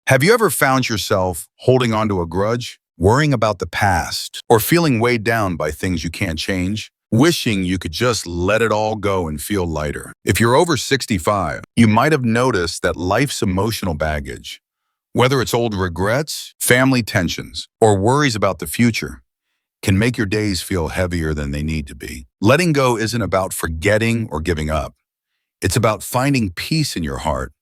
Have you ever found yourself holding on to a grudge, worrying about the past, or feeling weighed down by things you can't change? Wishing you could just let it all go and feel lighter. If you're over 65, you might have noticed that life's emotional baggage, whether it's old regrets, family tensions, or worries about the future, can make your days feel heavier than they need to be. Letting go isn't about forgetting or giving up. It's about finding peace in your heart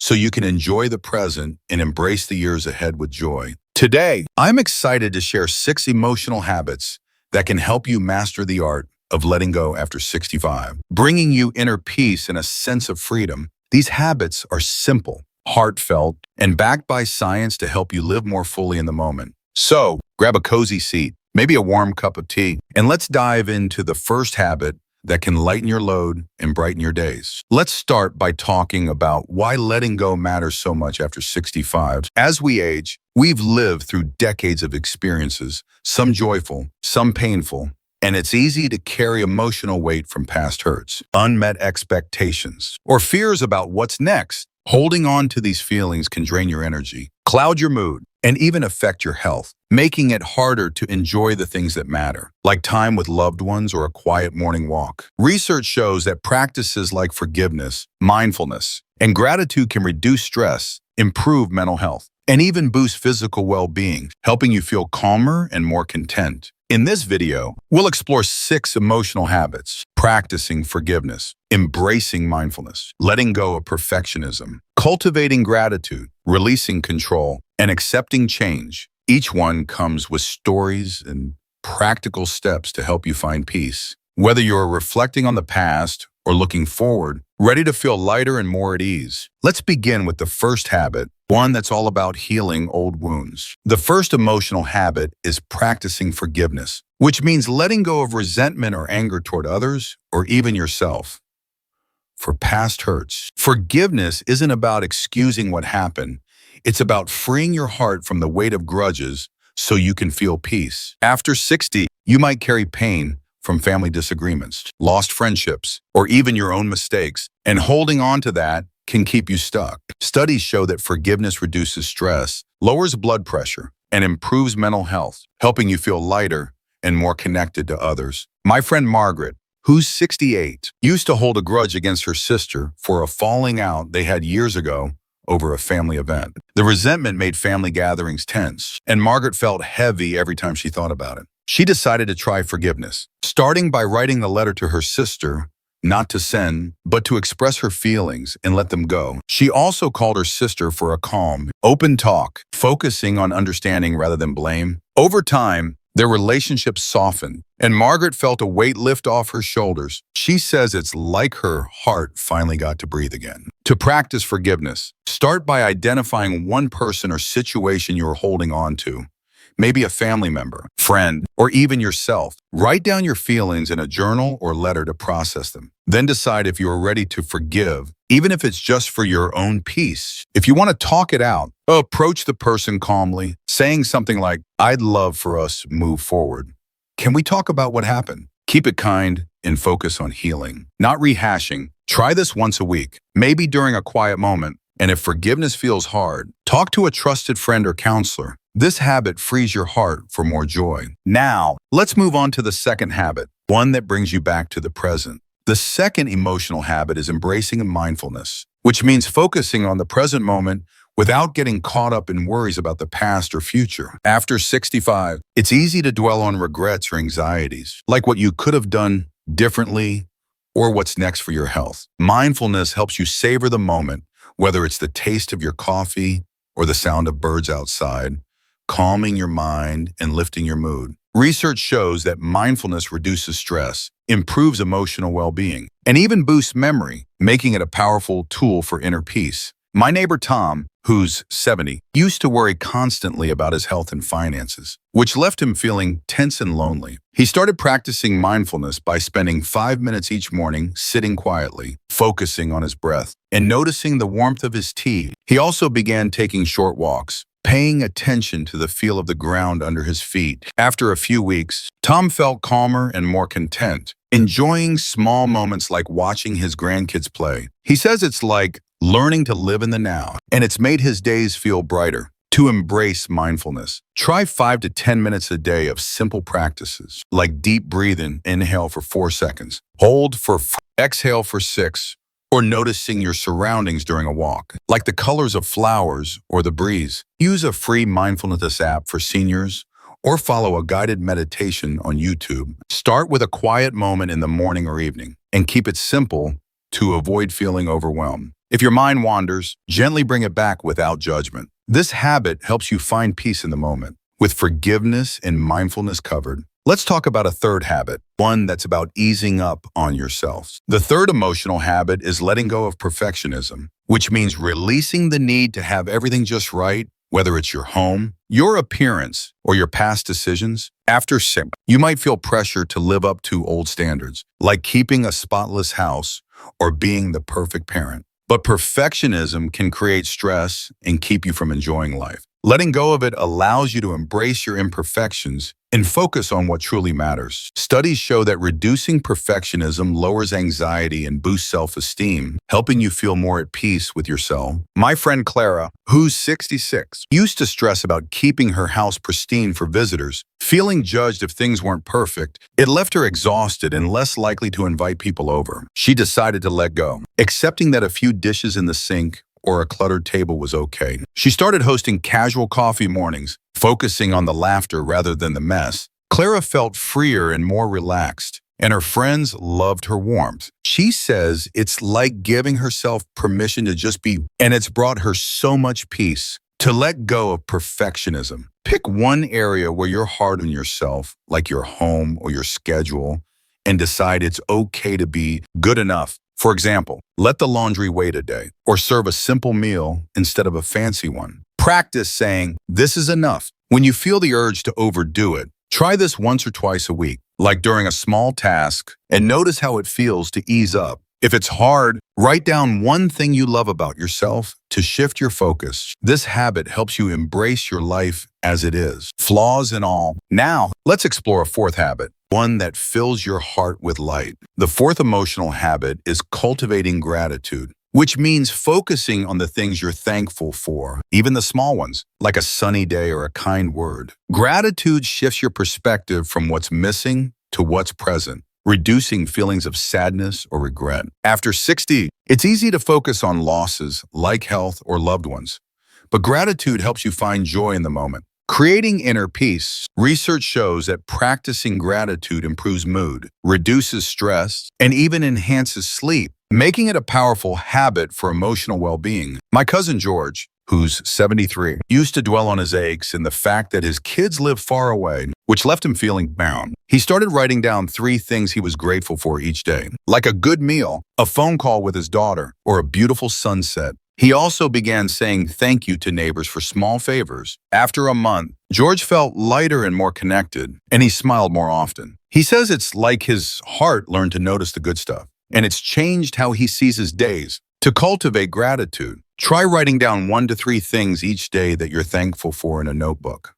so you can enjoy the present and embrace the years ahead with joy. Today, I'm excited to share 6 emotional habits that can help you master the art of letting go after 65, bringing you inner peace and a sense of freedom. These habits are simple, heartfelt, and backed by science to help you live more fully in the moment. So, grab a cozy seat, maybe a warm cup of tea, and let's dive into the first habit that can lighten your load and brighten your days. Let's start by talking about why letting go matters so much after 65. As we age, we've lived through decades of experiences, some joyful, some painful, and it's easy to carry emotional weight from past hurts, unmet expectations, or fears about what's next. Holding on to these feelings can drain your energy, cloud your mood, and even affect your health, making it harder to enjoy the things that matter, like time with loved ones or a quiet morning walk. Research shows that practices like forgiveness, mindfulness, and gratitude can reduce stress, improve mental health, and even boost physical well-being, helping you feel calmer and more content. In this video, we'll explore 6 emotional habits: practicing forgiveness, embracing mindfulness, letting go of perfectionism, cultivating gratitude, releasing control, and accepting change. Each one comes with stories and practical steps to help you find peace. Whether you're reflecting on the past or looking forward, ready to feel lighter and more at ease. Let's begin with the first habit, one that's all about healing old wounds. The first emotional habit is practicing forgiveness, which means letting go of resentment or anger toward others or even yourself for past hurts. Forgiveness isn't about excusing what happened. It's about freeing your heart from the weight of grudges so you can feel peace. After 60, you might carry pain from family disagreements, lost friendships, or even your own mistakes, and holding on to that can keep you stuck. Studies show that forgiveness reduces stress, lowers blood pressure, and improves mental health, helping you feel lighter and more connected to others. My friend Margaret, who's 68, used to hold a grudge against her sister for a falling out they had years ago over a family event. The resentment made family gatherings tense, and Margaret felt heavy every time she thought about it. She decided to try forgiveness, starting by writing a letter to her sister, not to send, but to express her feelings and let them go. She also called her sister for a calm, open talk, focusing on understanding rather than blame. Over time, their relationship softened, and Margaret felt a weight lift off her shoulders. She says it's like her heart finally got to breathe again. To practice forgiveness, start by identifying one person or situation you're holding on to. Maybe a family member, friend, or even yourself. Write down your feelings in a journal or letter to process them. Then decide if you are ready to forgive, even if it's just for your own peace. If you want to talk it out, approach the person calmly, saying something like, "I'd love for us to move forward. Can we talk about what happened?" Keep it kind and focus on healing, not rehashing. Try this once a week, maybe during a quiet moment. And if forgiveness feels hard, talk to a trusted friend or counselor. This habit frees your heart for more joy. Now, let's move on to the second habit, one that brings you back to the present. The second emotional habit is embracing mindfulness, which means focusing on the present moment without getting caught up in worries about the past or future. After 65, it's easy to dwell on regrets or anxieties, like what you could have done differently or what's next for your health. Mindfulness helps you savor the moment, whether it's the taste of your coffee or the sound of birds outside, calming your mind and lifting your mood. Research shows that mindfulness reduces stress, improves emotional well-being, and even boosts memory, making it a powerful tool for inner peace. My neighbor Tom, who's 70, used to worry constantly about his health and finances, which left him feeling tense and lonely. He started practicing mindfulness by spending 5 minutes each morning sitting quietly, focusing on his breath, and noticing the warmth of his tea. He also began taking short walks, paying attention to the feel of the ground under his feet. After a few weeks, Tom felt calmer and more content, enjoying small moments like watching his grandkids play. He says it's like learning to live in the now, and it's made his days feel brighter. To embrace mindfulness, try 5 to 10 minutes a day of simple practices like deep breathing, inhale for 4 seconds, hold for 4, exhale for 6, or noticing your surroundings during a walk, like the colors of flowers or the breeze. Use a free mindfulness app for seniors or follow a guided meditation on YouTube. Start with a quiet moment in the morning or evening and keep it simple to avoid feeling overwhelmed. If your mind wanders, gently bring it back without judgment. This habit helps you find peace in the moment. With forgiveness and mindfulness covered, let's talk about a third habit, one that's about easing up on yourself. The third emotional habit is letting go of perfectionism, which means releasing the need to have everything just right, whether it's your home, your appearance, or your past decisions. After sick, you might feel pressure to live up to old standards, like keeping a spotless house or being the perfect parent. But perfectionism can create stress and keep you from enjoying life. Letting go of it allows you to embrace your imperfections and focus on what truly matters. Studies show that reducing perfectionism lowers anxiety and boosts self-esteem, helping you feel more at peace with yourself. My friend Clara, who's 66, used to stress about keeping her house pristine for visitors. Feeling judged if things weren't perfect, it left her exhausted and less likely to invite people over. She decided to let go, accepting that a few dishes in the sink or a cluttered table was okay. She started hosting casual coffee mornings, focusing on the laughter rather than the mess. Clara felt freer and more relaxed, and her friends loved her warmth. She says it's like giving herself permission to just be, and it's brought her so much peace. To let go of perfectionism. Pick one area where you're hard on yourself, like your home or your schedule, and decide it's okay to be good enough. For example, let the laundry wait a day, or serve a simple meal instead of a fancy one. Practice saying, "This is enough." When you feel the urge to overdo it, try this once or twice a week, like during a small task, and notice how it feels to ease up. If it's hard, write down one thing you love about yourself to shift your focus. This habit helps you embrace your life as it is, flaws and all. Now, let's explore a fourth habit, one that fills your heart with light. The fourth emotional habit is cultivating gratitude, which means focusing on the things you're thankful for, even the small ones, like a sunny day or a kind word. Gratitude shifts your perspective from what's missing to what's present, reducing feelings of sadness or regret. After 60, it's easy to focus on losses like health or loved ones. But gratitude helps you find joy in the moment. Creating inner peace. Research shows that practicing gratitude improves mood, reduces stress, and even enhances sleep, making it a powerful habit for emotional well-being. My cousin George, who's 73, used to dwell on his aches and the fact that his kids live far away, which left him feeling bound. He started writing down 3 things he was grateful for each day, like a good meal, a phone call with his daughter, or a beautiful sunset. He also began saying thank you to neighbors for small favors. After a month, George felt lighter and more connected, and he smiled more often. He says it's like his heart learned to notice the good stuff, and it's changed how he sees his days. To cultivate gratitude, try writing down 1 to 3 things each day that you're thankful for in a notebook.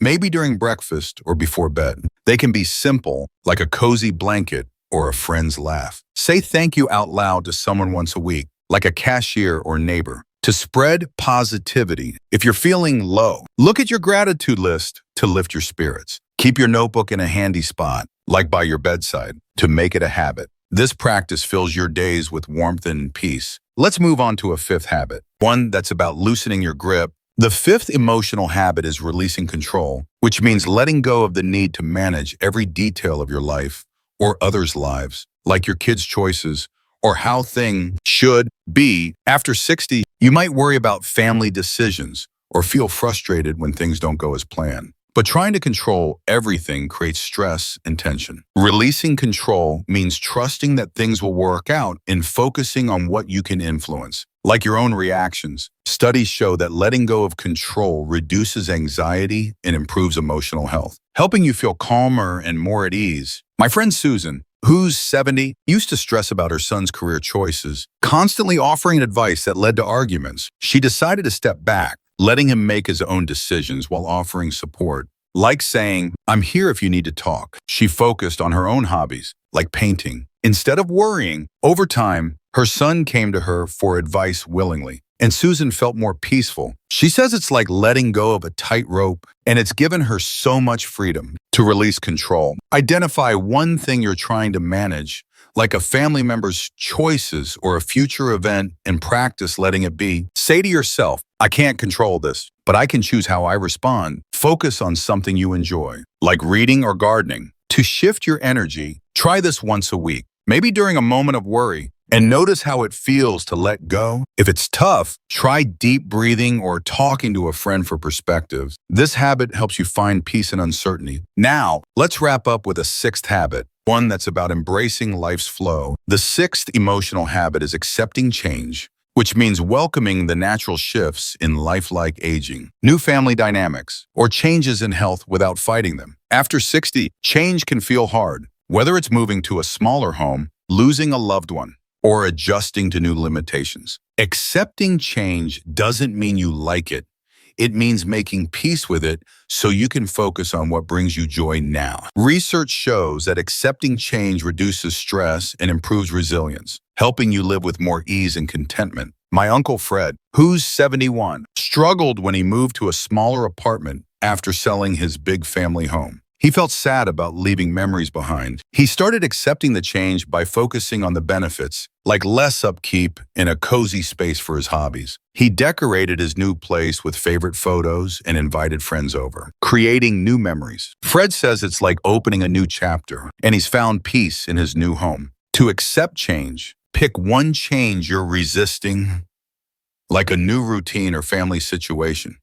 Maybe during breakfast or before bed. They can be simple, like a cozy blanket or a friend's laugh. Say thank you out loud to someone once a week, like a cashier or neighbor. To spread positivity, if you're feeling low, look at your gratitude list to lift your spirits. Keep your notebook in a handy spot, like by your bedside, to make it a habit. This practice fills your days with warmth and peace. Let's move on to a fifth habit, one that's about loosening your grip. The fifth emotional habit is releasing control, which means letting go of the need to manage every detail of your life or others' lives, like your kids' choices or how things should be. After 60, you might worry about family decisions or feel frustrated when things don't go as planned. But trying to control everything creates stress and tension. Releasing control means trusting that things will work out and focusing on what you can influence, like your own reactions. Studies show that letting go of control reduces anxiety and improves emotional health, helping you feel calmer and more at ease. My friend Susan, who's 70, used to stress about her son's career choices, constantly offering advice that led to arguments. She decided to step back, letting him make his own decisions while offering support, like saying, "I'm here if you need to talk." She focused on her own hobbies, like painting. Instead of worrying, over time, Her son came to her for advice willingly, and Susan felt more peaceful. She says it's like letting go of a tight rope, and it's given her so much freedom to release control. Identify one thing you're trying to manage, like a family member's choices or a future event, and practice letting it be. Say to yourself, I can't control this, but I can choose how I respond. Focus on something you enjoy, like reading or gardening. To shift your energy, try this once a week, maybe during a moment of worry, and notice how it feels to let go. If it's tough, try deep breathing or talking to a friend for perspective. This habit helps you find peace in uncertainty. Now, let's wrap up with a sixth habit, one that's about embracing life's flow. The sixth emotional habit is accepting change, which means welcoming the natural shifts in life like aging, new family dynamics, or changes in health without fighting them. After 60, change can feel hard, whether it's moving to a smaller home, losing a loved one, or adjusting to new limitations. Accepting change doesn't mean you like it. It means making peace with it so you can focus on what brings you joy now. Research shows that accepting change reduces stress and improves resilience, helping you live with more ease and contentment. My Uncle Fred, who's 71, struggled when he moved to a smaller apartment after selling his big family home. He felt sad about leaving memories behind. He started accepting the change by focusing on the benefits, like less upkeep and a cozy space for his hobbies. He decorated his new place with favorite photos and invited friends over, creating new memories. Fred says it's like opening a new chapter, and he's found peace in his new home. To accept change, pick one change you're resisting, like a new routine or family situation,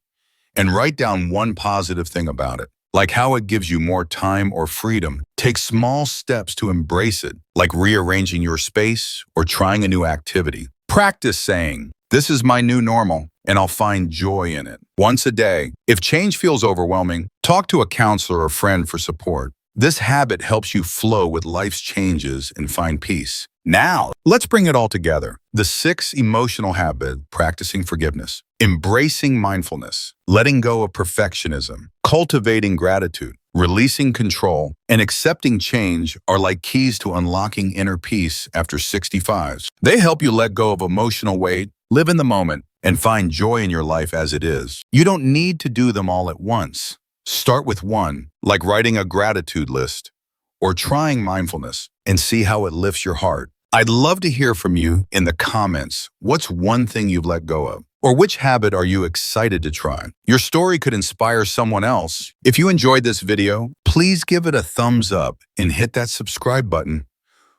and write down one positive thing about it, like how it gives you more time or freedom. Take small steps to embrace it, like rearranging your space or trying a new activity. Practice saying, "This is my new normal, and I'll find joy in it." Once a day. If change feels overwhelming, talk to a counselor or friend for support. This habit helps you flow with life's changes and find peace. Now, let's bring it all together. The sixth emotional habit, practicing forgiveness, embracing mindfulness, letting go of perfectionism, cultivating gratitude, releasing control, and accepting change are like keys to unlocking inner peace after 65. They help you let go of emotional weight, live in the moment, and find joy in your life as it is. You don't need to do them all at once. Start with one, like writing a gratitude list or trying mindfulness, and see how it lifts your heart. I'd love to hear from you in the comments. What's one thing you've let go of? Or which habit are you excited to try? Your story could inspire someone else. If you enjoyed this video, please give it a thumbs up and hit that subscribe button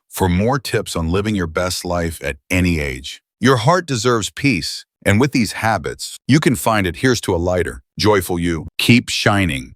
for more tips on living your best life at any age. Your heart deserves peace, and with these habits, you can find it. Here's to a lighter, joyful you. Keep shining.